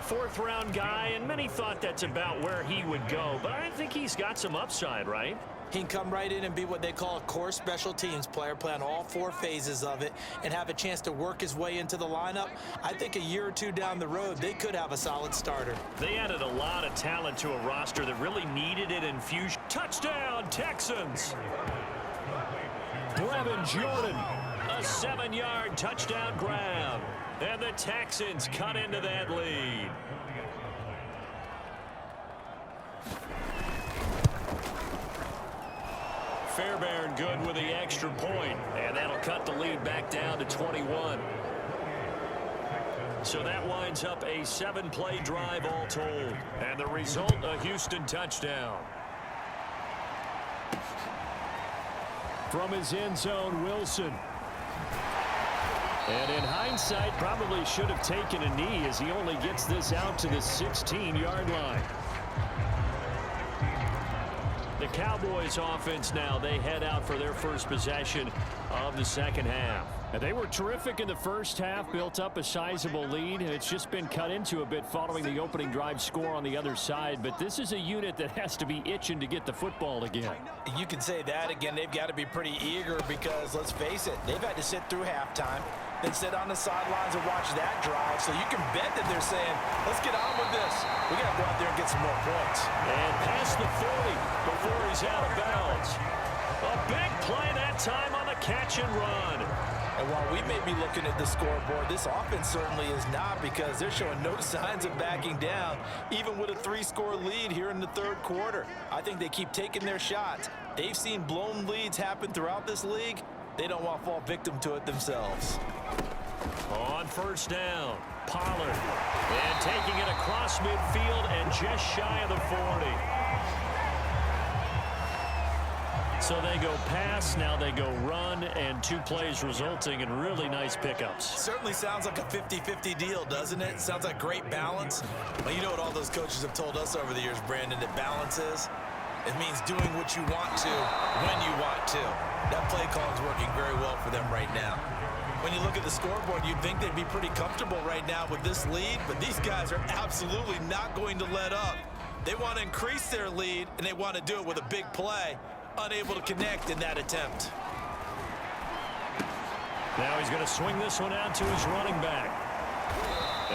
fourth-round guy, and many thought that's about where he would go. But I think he's got some upside, right? He can come right in and be what they call a core special teams player, play on all 4 phases of it, and have a chance to work his way into the lineup. I think a year or 2 down the road, they could have a solid starter. They added a lot of talent to a roster that really needed an infusion. Touchdown, Texans! Brevin Jordan, a 7-yard touchdown grab. And the Texans cut into that lead. Fairbairn good with the extra point, and that'll cut the lead back down to 21. So that winds up a 7-play drive all told. And the result, a Houston touchdown. From his end zone, Wilson. And in hindsight, probably should have taken a knee as he only gets this out to the 16-yard line. The Cowboys offense now, they head out for their first possession of the second half. And they were terrific in the first half, built up a sizable lead, and it's just been cut into a bit following the opening drive score on the other side. But this is a unit that has to be itching to get the football again. You can say that again. They've got to be pretty eager because, let's face it, they've had to sit through halftime, then sit on the sidelines and watch that drive. So you can bet that they're saying, let's get on with this. We got to go out there and get some more points. And past the 40 before he's out of bounds. A big play that time on the catch and run. And while we may be looking at the scoreboard, this offense certainly is not, because they're showing no signs of backing down, even with a 3-score lead here in the third quarter. I think they keep taking their shots. They've seen blown leads happen throughout this league. They don't want to fall victim to it themselves. On first down, Pollard. And taking it across midfield and just shy of the 40. So they go pass, now they go run, and 2 plays resulting in really nice pickups. Certainly sounds like a 50-50 deal, doesn't it? Sounds like great balance. Well, you know what all those coaches have told us over the years, Brandon, that balance is? It means doing what you want to when you want to. That play call is working very well for them right now. When you look at the scoreboard, you'd think they'd be pretty comfortable right now with this lead, but these guys are absolutely not going to let up. They want to increase their lead, and they want to do it with a big play. Unable to connect in that attempt. Now he's going to swing this one out to his running back.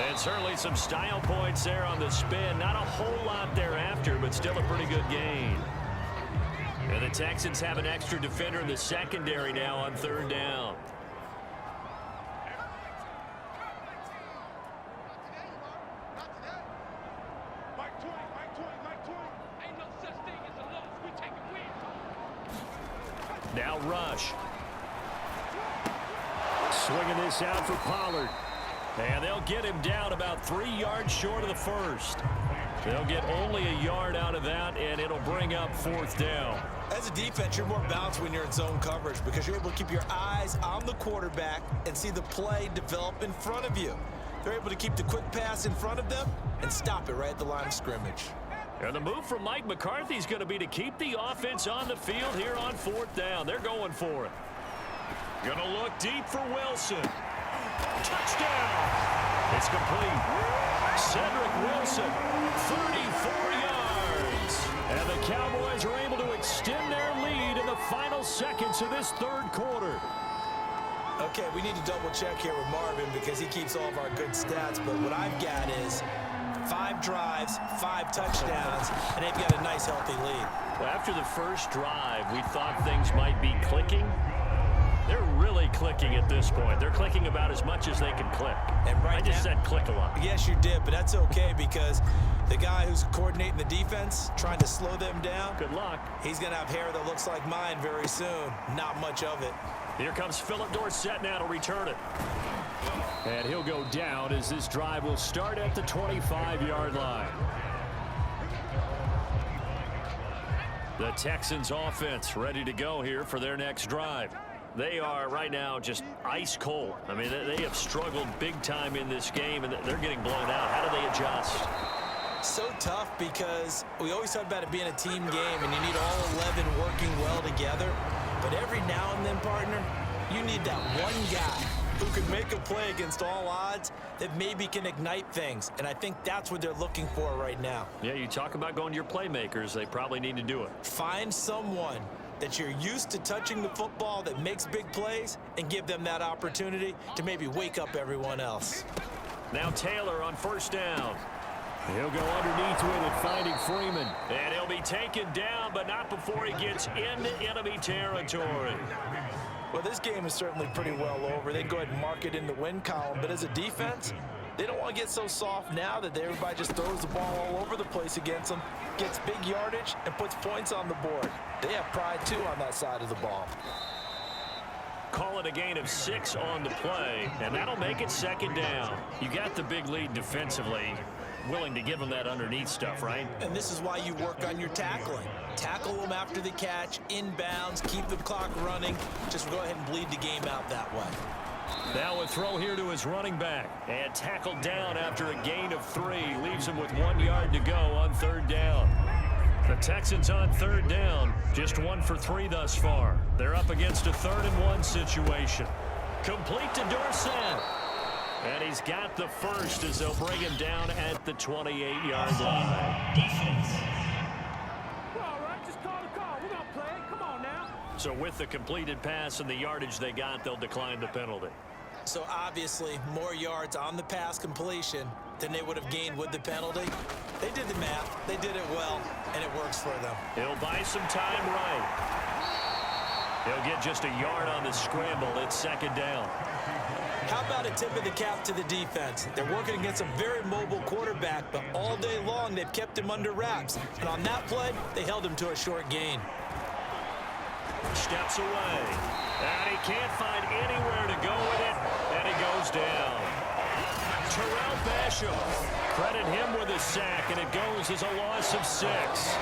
And certainly some style points there on the spin. Not a whole lot thereafter, but still a pretty good gain. And the Texans have an extra defender in the secondary now on third down. Now Rush. Swinging this out for Pollard. And they'll get him down about 3 yards short of the first. They'll get only a yard out of that, and it'll bring up fourth down. As a defense, you're more balanced when you're in zone coverage because you're able to keep your eyes on the quarterback and see the play develop in front of you. They're able to keep the quick pass in front of them and stop it right at the line of scrimmage. And the move from Mike McCarthy is going to be to keep the offense on the field here on fourth down. They're going for it. Going to look deep for Wilson. Touchdown. It's complete. Cedric Wilson, 34 yards. And the Cowboys are able to extend their lead in the final seconds of this third quarter. Okay, we need to double check here with Marvin because he keeps all of our good stats. But what I've got is 5 drives, 5 touchdowns, and they've got a nice, healthy lead. Well, after the first drive, we thought things might be clicking. They're really clicking at this point. They're clicking about as much as they can click. And right I just said click a lot. Yes, you did, but that's okay because the guy who's coordinating the defense, trying to slow them down, good luck. He's going to have hair that looks like mine very soon. Not much of it. Here comes Phillip Dorsett now to return it. And he'll go down as this drive will start at the 25-yard line. The Texans offense ready to go here for their next drive. They are right now just ice cold. I mean, they have struggled big time in this game, and they're getting blown out. How do they adjust? So tough because we always talk about it being a team game, and you need all 11 working well together. But every now and then, partner, you need that one guy who can make a play against all odds that maybe can ignite things. And I think that's what they're looking for right now. Yeah, you talk about going to your playmakers. They probably need to do it. Find someone that you're used to touching the football that makes big plays and give them that opportunity to maybe wake up everyone else. Now Taylor on first down. He'll go underneath with it, finding Freeman. And he'll be taken down, but not before he gets into enemy territory. Well, this game is certainly pretty well over. They can go ahead and mark it in the win column. But as a defense, they don't want to get so soft now that everybody just throws the ball all over the place against them, gets big yardage, and puts points on the board. They have pride, too, on that side of the ball. Call it a gain of 6 on the play, and that'll make it second down. You got the big lead defensively. Willing to give them that underneath stuff, right? And this is why you work on your tackling. Tackle them after the catch, inbounds, keep the clock running. Just go ahead and bleed the game out that way. Now a throw here to his running back. And tackled down after a gain of 3. Leaves him with 1 yard to go on third down. The Texans on third down, just 1 for 3 thus far. They're up against a 3rd and 1 situation. Complete to Dorsett. And he's got the first as they'll bring him down at the 28-yard line. Defense. Well, all right, just call the call. We're going to play it. Come on now. So with the completed pass and the yardage they got, they'll decline the penalty. So obviously, more yards on the pass completion than they would have gained with the penalty. They did the math. They did it well, and it works for them. He'll buy some time right. He'll get just a yard on the scramble. It's second down. How about a tip of the cap to the defense? They're working against a very mobile quarterback, but all day long they've kept him under wraps. And on that play, they held him to a short gain. Steps away. And he can't find anywhere to go with it, and he goes down. Terrell Basham. Credit him with a sack, and it goes as a loss of 6.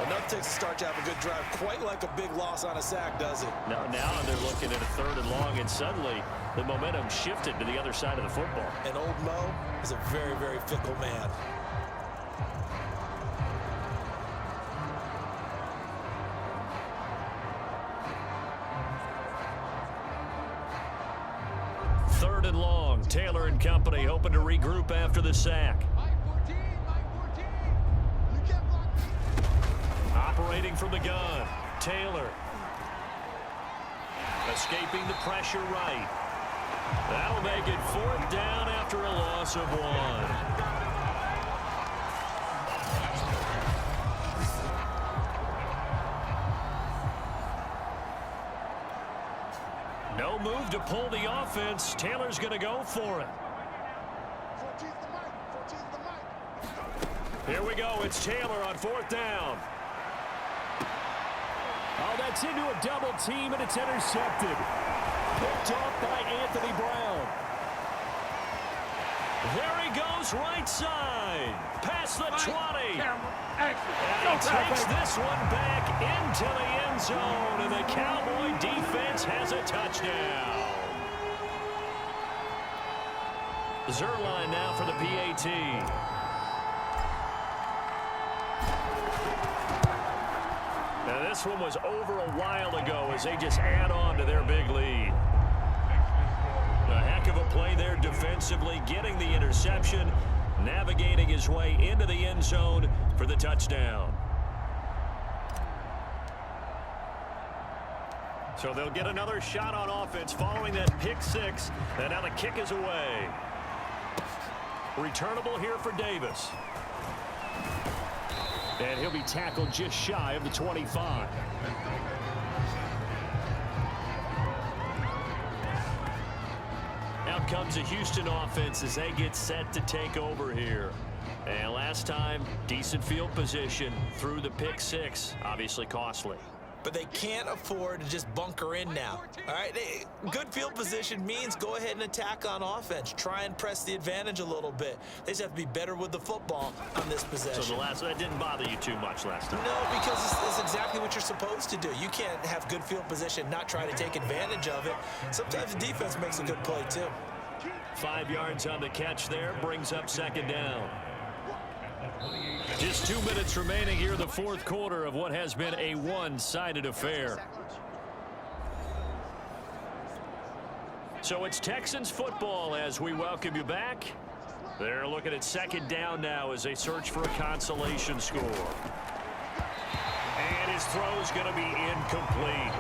Enough takes to start to have a good drive. Quite like a big loss on a sack, does it? Now they're looking at a 3rd and long, and suddenly the momentum shifted to the other side of the football. And old Mo is a very, very fickle man. Third and long. Taylor and company hoping to regroup after the sack. Operating from the gun. Taylor. Escaping the pressure right. That'll make it 4th down after a loss of 1. No move to pull the offense. Taylor's going to go for it. Here we go. It's Taylor on 4th down. Oh, that's into a double team, and it's intercepted. Picked off by Anthony Brown. There he goes, right side. Past the 20. And he takes this one back into the end zone, and the Cowboy defense has a touchdown. Zerline now for the PAT. Now this one was over a while ago as they just add on to their big lead. A heck of a play there defensively, getting the interception, navigating his way into the end zone for the touchdown. So they'll get another shot on offense following that pick 6, and now the kick is away. Returnable here for Davis. And he'll be tackled just shy of the 25. Out comes the Houston offense as they get set to take over here. And last time, decent field position through the pick 6, obviously costly. But they can't afford to just bunker in now. All right, good field position means go ahead and attack on offense. Try and press the advantage a little bit. They just have to be better with the football on this possession. So that didn't bother you too much last time? No, because it's exactly what you're supposed to do. You can't have good field position, not try to take advantage of it. Sometimes the defense makes a good play too. 5 yards on the catch there, brings up second down. Just 2 minutes remaining here in the 4th quarter of what has been a one-sided affair. So it's Texans football as we welcome you back. They're looking at second down now as they search for a consolation score. And his throw's going to be incomplete.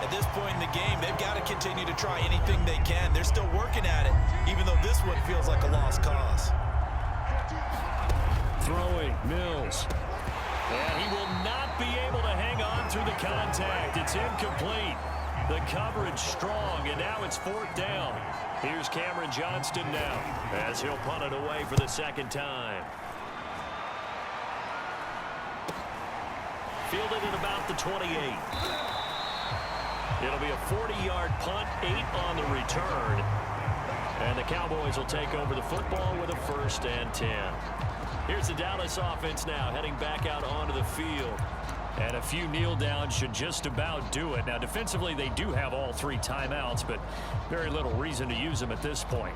At this point in the game, they've got to continue to try anything they can. They're still working at it, even though this one feels like a lost cause. Throwing, Mills. And he will not be able to hang on through the contact. It's incomplete. The coverage strong, and now it's fourth down. Here's Cameron Johnston now as he'll punt it away for the second time. Fielded at about the 28. It'll be a 40-yard punt, 8 on the return. And the Cowboys will take over the football with a 1st and 10. Here's the Dallas offense now heading back out onto the field. And a few kneel downs should just about do it. Now, defensively, they do have all 3 timeouts, but very little reason to use them at this point.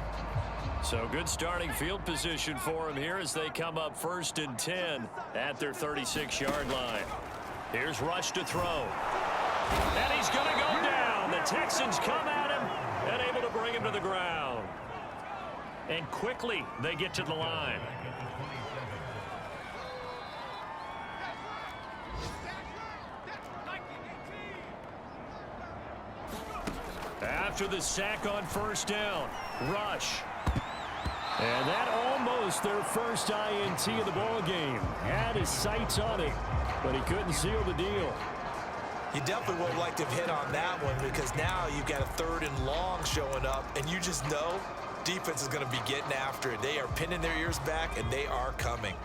So good starting field position for them here as they come up 1st and 10 at their 36-yard line. Here's Rush to throw. And he's going to go down. The Texans come at him and able to bring him to the ground. And quickly they get to the line. After the sack on 1st down, Rush. And that almost their first INT of the ball game. Had his sights on it, but he couldn't seal the deal. You definitely would like to have hit on that one because now you've got a 3rd and long showing up, and you just know defense is going to be getting after it. They are pinning their ears back, and they are coming.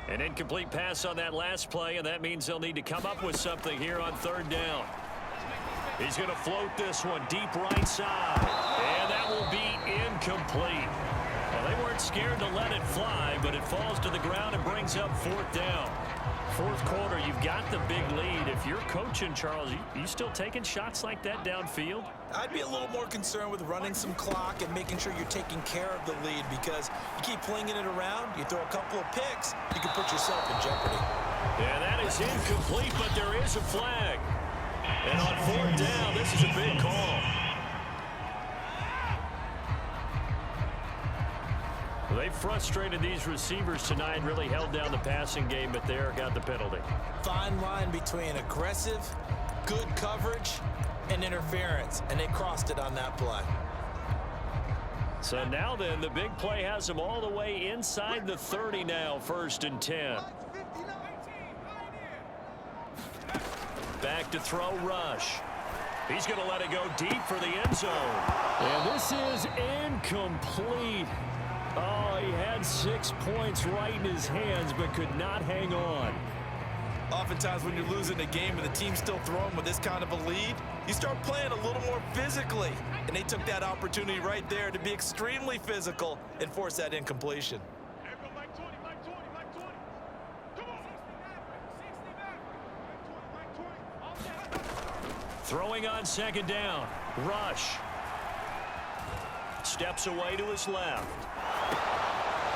An incomplete pass on that last play, and that means they'll need to come up with something here on 3rd down. He's going to float this one deep right side, and that will be incomplete. Well, they weren't scared to let it fly, but it falls to the ground and brings up 4th down. 4th quarter, you've got the big lead. If you're coaching, Charles, you still taking shots like that downfield? I'd be a little more concerned with running some clock and making sure you're taking care of the lead because you keep flinging it around, you throw a couple of picks, you can put yourself in jeopardy. Yeah, that is incomplete, but there is a flag. And on 4th down, this is a big call. They frustrated these receivers tonight, really held down the passing game, but there got the penalty. Fine line between aggressive, good coverage, and interference, and they crossed it on that play. So now then, the big play has them all the way inside the 30 now, 1st and 10. Back to throw, Rush. He's going to let it go deep for the end zone. And this is incomplete. Oh, he had 6 points right in his hands, but could not hang on. Oftentimes when you're losing a game and the team's still throwing with this kind of a lead, you start playing a little more physically. And they took that opportunity right there to be extremely physical and force that incompletion. Throwing on 2nd down, Rush. Steps away to his left.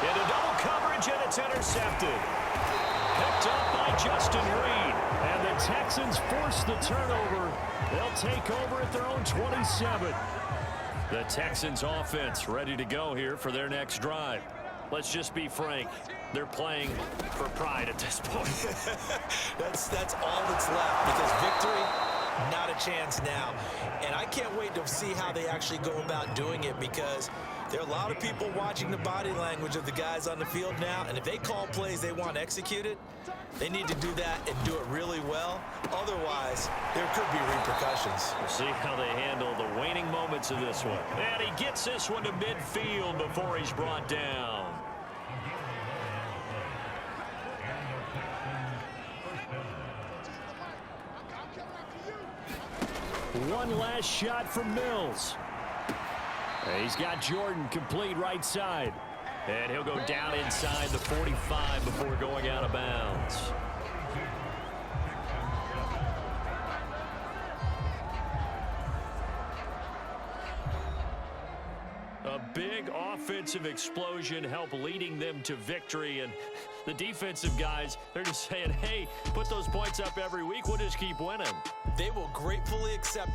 Into double coverage, and it's intercepted. Picked up by Justin Reed. And the Texans force the turnover. They'll take over at their own 27. The Texans offense ready to go here for their next drive. Let's just be frank. They're playing for pride at this point. That's all that's left because victory, not a chance now. And I can't wait to see how they actually go about doing it because there are a lot of people watching the body language of the guys on the field now. And if they call plays they want executed, they need to do that and do it really well. Otherwise, there could be repercussions. We'll see how they handle the waning moments of this one. And he gets this one to midfield before he's brought down. One last shot from Mills. He's got Jordan complete right side. And he'll go down inside the 45 before going out of bounds. A big offensive explosion helped leading them to victory. And the defensive guys, they're just saying, hey, put those points up every week. We'll just keep winning. They will gratefully accept